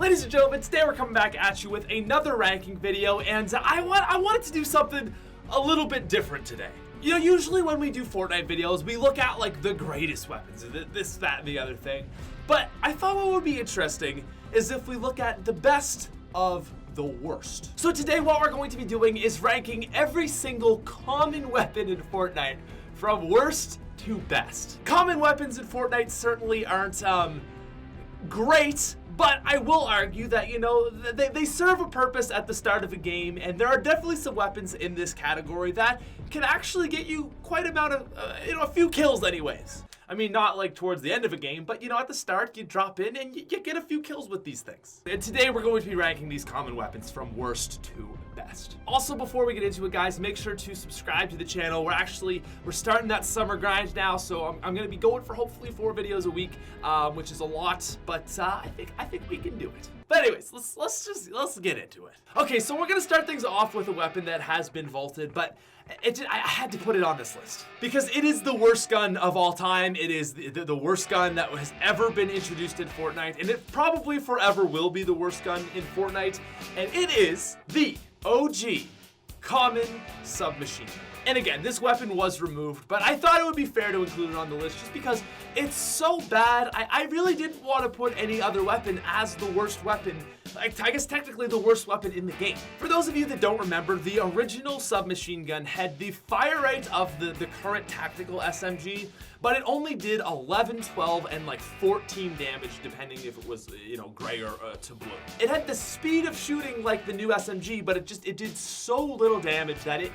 Ladies and gentlemen, today we're coming back at you with another ranking video, and I wanted to do something a little bit different today. You know, usually when we do Fortnite videos, we look at like the greatest weapons, this, that, and the other thing. But I thought what would be interesting is if we look at the best of the worst. So today what we're going to be doing is ranking every single common weapon in Fortnite from worst to best. Common weapons in Fortnite certainly aren't great, but I will argue that, you know, they serve a purpose at the start of a game, and there are definitely some weapons in this category that can actually get you quite amount of, a few kills anyways. I mean, not like towards the end of a game, but, you know, at the start, you drop in and you get a few kills with these things. And today, we're going to be ranking these common weapons from worst to best. Also, before we get into it, guys, make sure to subscribe to the channel. We're starting that summer grind now, so I'm going to be going for hopefully 4 videos a week, which is a lot, but I think we can do it. But anyways, let's get into it. Okay, so we're gonna start things off with a weapon that has been vaulted, but I had to put it on this list because it is the worst gun of all time. It is the worst gun that has ever been introduced in Fortnite, and it probably forever will be the worst gun in Fortnite, and it is the OG common submachine gun. And again, this weapon was removed, but I thought it would be fair to include it on the list just because it's so bad. I really didn't want to put any other weapon as the worst weapon. I guess technically the worst weapon in the game. For those of you that don't remember, the original submachine gun had the fire rate of the current tactical SMG, but it only did 11, 12, and like 14 damage depending if it was, you know, gray or to blue. It had the speed of shooting like the new SMG, but it did so little damage that it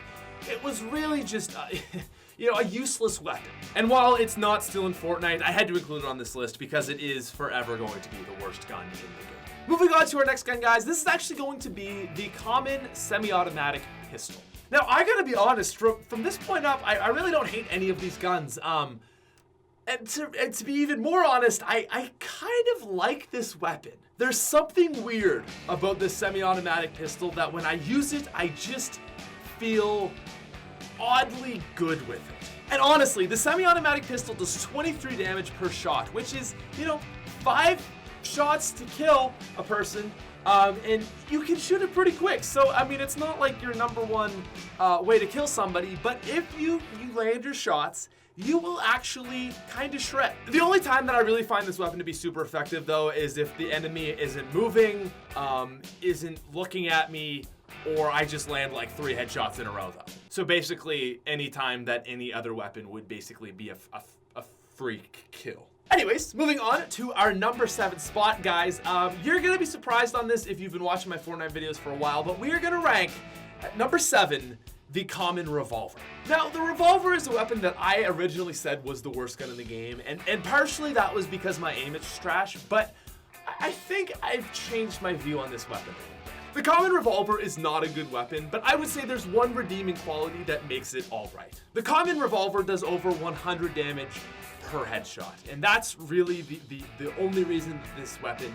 was really just, a useless weapon. And while it's not still in Fortnite, I had to include it on this list because it is forever going to be the worst gun in the game. Moving on to our next gun, guys, this is actually going to be the common semi-automatic pistol. Now, I gotta be honest, from this point up, I really don't hate any of these guns. And to be even more honest, I kind of like this weapon. There's something weird about this semi-automatic pistol that when I use it, I just feel oddly good with it. And honestly, the semi-automatic pistol does 23 damage per shot, which is, 5 shots to kill a person, and you can shoot it pretty quick. So, I mean, it's not like your number one way to kill somebody, but if you land your shots, you will actually kind of shred. The only time that I really find this weapon to be super effective, though, is if the enemy isn't moving, isn't looking at me, or I just land like 3 headshots in a row, though. So basically, any time that any other weapon would basically be a freak kill. Anyways, moving on to our number 7 spot, guys. You're gonna be surprised on this if you've been watching my Fortnite videos for a while, but we are gonna rank at number 7 the common revolver. Now, the revolver is a weapon that I originally said was the worst gun in the game, and partially that was because my aim is trash, but I think I've changed my view on this weapon. The common revolver is not a good weapon, but I would say there's one redeeming quality that makes it all right. The common revolver does over 100 damage per headshot, and that's really the only reason that this weapon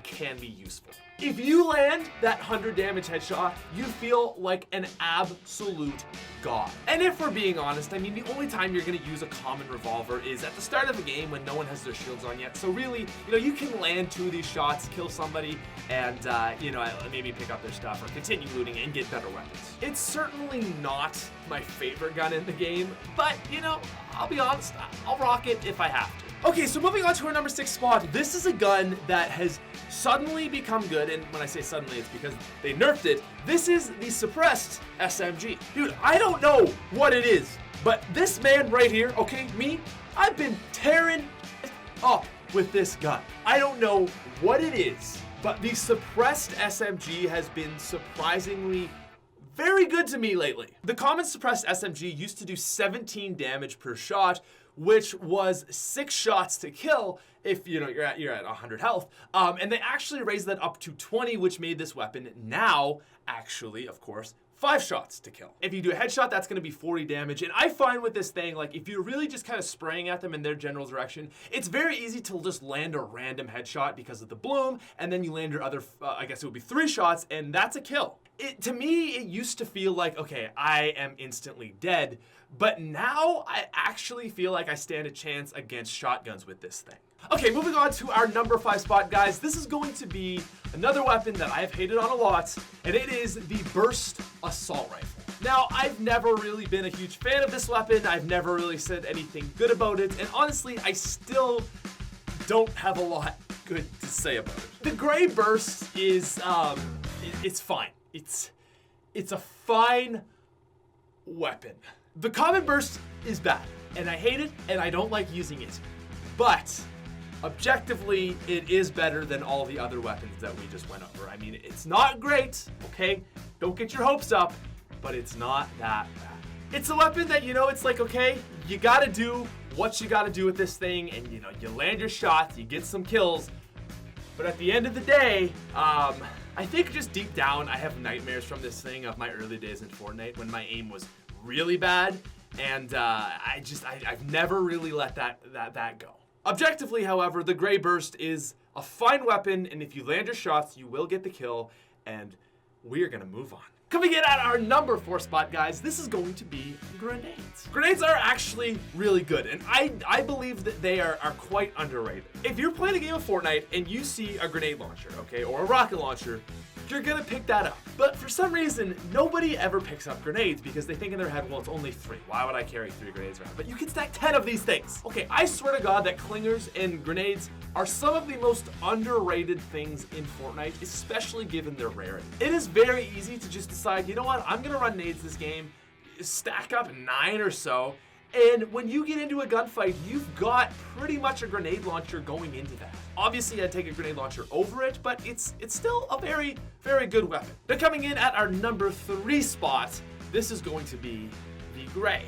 can be useful. If you land that 100 damage headshot, you feel like an absolute god. And if we're being honest, I mean, the only time you're gonna use a common revolver is at the start of a game when no one has their shields on yet. So really, you can land 2 of these shots, kill somebody, and maybe pick up their stuff or continue looting and get better weapons. It's certainly not my favorite gun in the game, but I'll be honest, I'll rock it if I have to. Okay, so moving on to our number 6 spot. This is a gun that has suddenly become good, and when I say suddenly, it's because they nerfed it. This is the suppressed SMG. Dude, I don't know what it is, but this man right here, okay, me, I've been tearing up with this gun. I don't know what it is, but the suppressed SMG has been surprisingly very good to me lately. The common suppressed SMG used to do 17 damage per shot, which was 6 shots to kill if you're at 100 health. And they actually raised that up to 20, which made this weapon now actually, of course, 5 shots to kill. If you do a headshot, that's gonna be 40 damage. And I find with this thing, like if you're really just kind of spraying at them in their general direction, it's very easy to just land a random headshot because of the bloom, and then you land your other, I guess it would be 3 shots, and that's a kill. To me, it used to feel like, okay, I am instantly dead, but now I actually feel like I stand a chance against shotguns with this thing. Okay, moving on to our number 5 spot, guys. This is going to be another weapon that I've hated on a lot, and it is the Burst Assault Rifle. Now, I've never really been a huge fan of this weapon. I've never really said anything good about it, and honestly, I still don't have a lot good to say about it. The gray burst is, it's fine. It's a fine weapon. The common burst is bad, and I hate it, and I don't like using it. But objectively, it is better than all the other weapons that we just went over. I mean, it's not great, okay? Don't get your hopes up, but it's not that bad. It's a weapon that, it's like, okay, you gotta do what you gotta do with this thing, and you land your shots, you get some kills, but at the end of the day, I think just deep down, I have nightmares from this thing of my early days in Fortnite when my aim was really bad, and I've never really let that go. Objectively, however, the Gray Burst is a fine weapon, and if you land your shots, you will get the kill, and we are gonna move on. Coming in at our number 4 spot, guys, this is going to be grenades. Grenades are actually really good, and I believe that they are quite underrated. If you're playing a game of Fortnite and you see a grenade launcher, okay, or a rocket launcher, you're gonna pick that up. But for some reason, nobody ever picks up grenades because they think in their head, well, it's only 3. Why would I carry 3 grenades around? But you can stack 10 of these things. Okay, I swear to God that clingers and grenades are some of the most underrated things in Fortnite, especially given their rarity. It is very easy to just decide, you know what, I'm gonna run nades this game, stack up 9 or so, and when you get into a gunfight, you've got pretty much a grenade launcher going into that. Obviously, I'd take a grenade launcher over it, but it's still a very, very good weapon. Now, coming in at our number 3 spot, this is going to be the Gray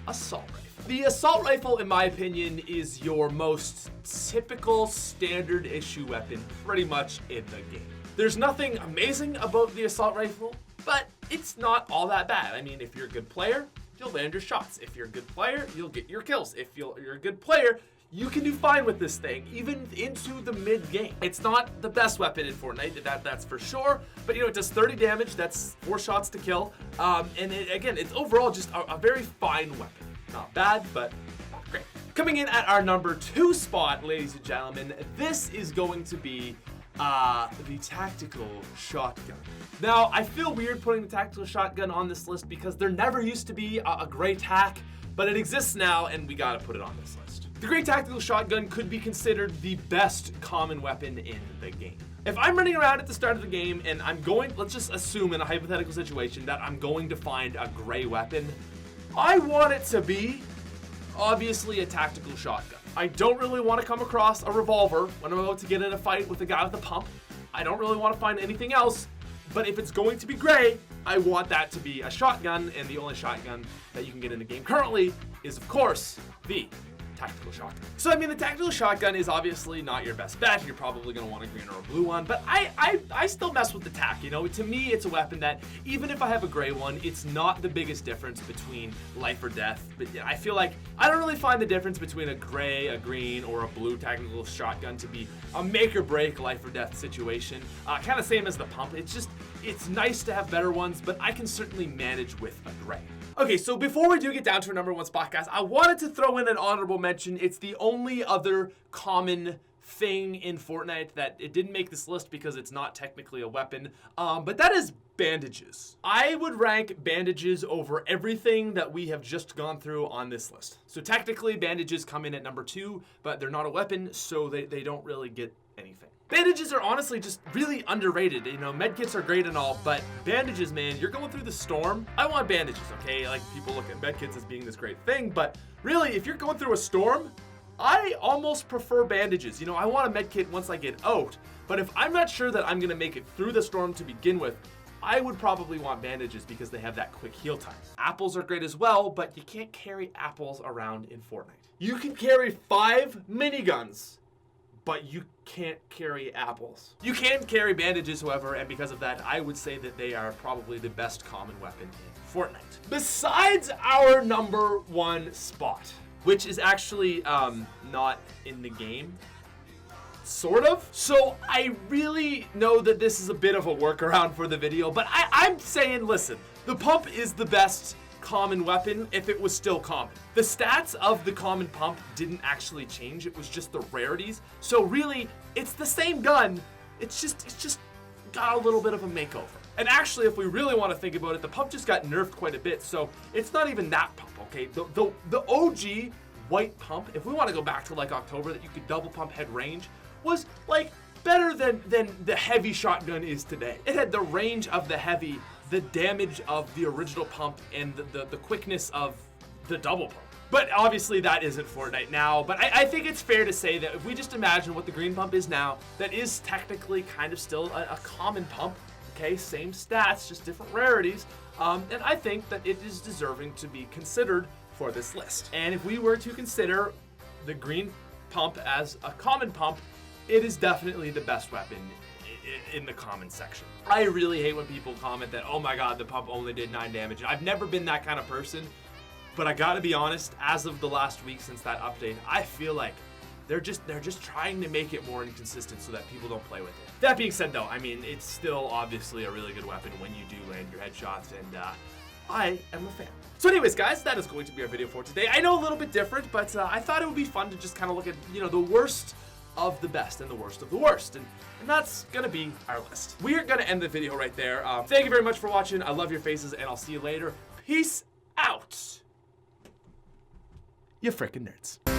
Assault Rifle. The Assault Rifle, in my opinion, is your most typical standard issue weapon pretty much in the game. There's nothing amazing about the Assault Rifle, but it's not all that bad. I mean, if you're a good player, you'll land your shots. If you're a good player, you'll get your kills. If you're a good player, you can do fine with this thing, even into the mid-game. It's not the best weapon in Fortnite, that's for sure, but it does 30 damage, that's 4 shots to kill, and it's overall just a very fine weapon. Not bad, but not great. Coming in at our number 2 spot, ladies and gentlemen, this is going to be the Tactical Shotgun. Now, I feel weird putting the Tactical Shotgun on this list because there never used to be a Gray Tac, but it exists now, and we gotta put it on this list. The Gray Tactical Shotgun could be considered the best common weapon in the game. If I'm running around at the start of the game and let's just assume in a hypothetical situation that I'm going to find a gray weapon, I want it to be, obviously, a Tactical Shotgun. I don't really want to come across a revolver when I'm about to get in a fight with the guy with the pump. I don't really want to find anything else, but if it's going to be gray, I want that to be a shotgun, and the only shotgun that you can get in the game currently is, of course, the Tactical Shotgun. So, I mean, the Tactical Shotgun is obviously not your best bet. You're probably going to want a green or a blue one, but I still mess with the tac, To me, it's a weapon that, even if I have a gray one, it's not the biggest difference between life or death. But I feel like I don't really find the difference between a gray, a green, or a blue Tactical Shotgun to be a make or break life or death situation. Kind of same as the pump. It's nice to have better ones, but I can certainly manage with a gray. Okay, so before we do get down to our number 1 spot, guys, I wanted to throw in an honorable mention. It's the only other common thing in Fortnite that it didn't make this list because it's not technically a weapon, but that is bandages. I would rank bandages over everything that we have just gone through on this list. So technically, bandages come in at number 2, but they're not a weapon, so they don't really get anything. Bandages are honestly just really underrated. Medkits are great and all, but bandages, man, you're going through the storm. I want bandages, okay? Like, people look at medkits as being this great thing, but really, if you're going through a storm, I almost prefer bandages. I want a medkit once I get out, but if I'm not sure that I'm gonna make it through the storm to begin with, I would probably want bandages because they have that quick heal time. Apples are great as well, but you can't carry apples around in Fortnite. You can carry 5 miniguns, but you can't carry apples. You can carry bandages, however, and because of that, I would say that they are probably the best common weapon in Fortnite. Besides our number 1 spot, which is actually not in the game, sort of. So I really know that this is a bit of a workaround for the video, but I'm saying, listen, the pump is the best common weapon if it was still common. The stats of the common pump didn't actually change, it was just the rarities. So really, it's the same gun, it's just got a little bit of a makeover. And actually, if we really want to think about it, the pump just got nerfed quite a bit, so it's not even that pump, okay? The OG white pump, if we want to go back to like October, that you could double pump head range, was like better than the heavy shotgun is today. It had the range of the heavy, the damage of the original pump, and the quickness of the double pump. But obviously that isn't Fortnite now, but I think it's fair to say that if we just imagine what the green pump is now, that is technically kind of still a common pump, okay? Same stats, just different rarities, and I think that it is deserving to be considered for this list. And if we were to consider the green pump as a common pump, it is definitely the best weapon in the common section. I really hate when people comment that, oh my god, the pump only did 9 damage. I've never been that kind of person, but I gotta be honest, as of the last week since that update, I feel like they're just trying to make it more inconsistent so that people don't play with it. That being said though, I mean, it's still obviously a really good weapon when you do land your headshots, and I am a fan. So anyways, guys, that is going to be our video for today. I know a little bit different, but I thought it would be fun to just kind of look at, you know, the worst of the best and the worst of the worst, and that's gonna be our list. We are gonna end the video right there. Thank you very much for watching. I love your faces, and I'll see you later. Peace out, you frickin' nerds.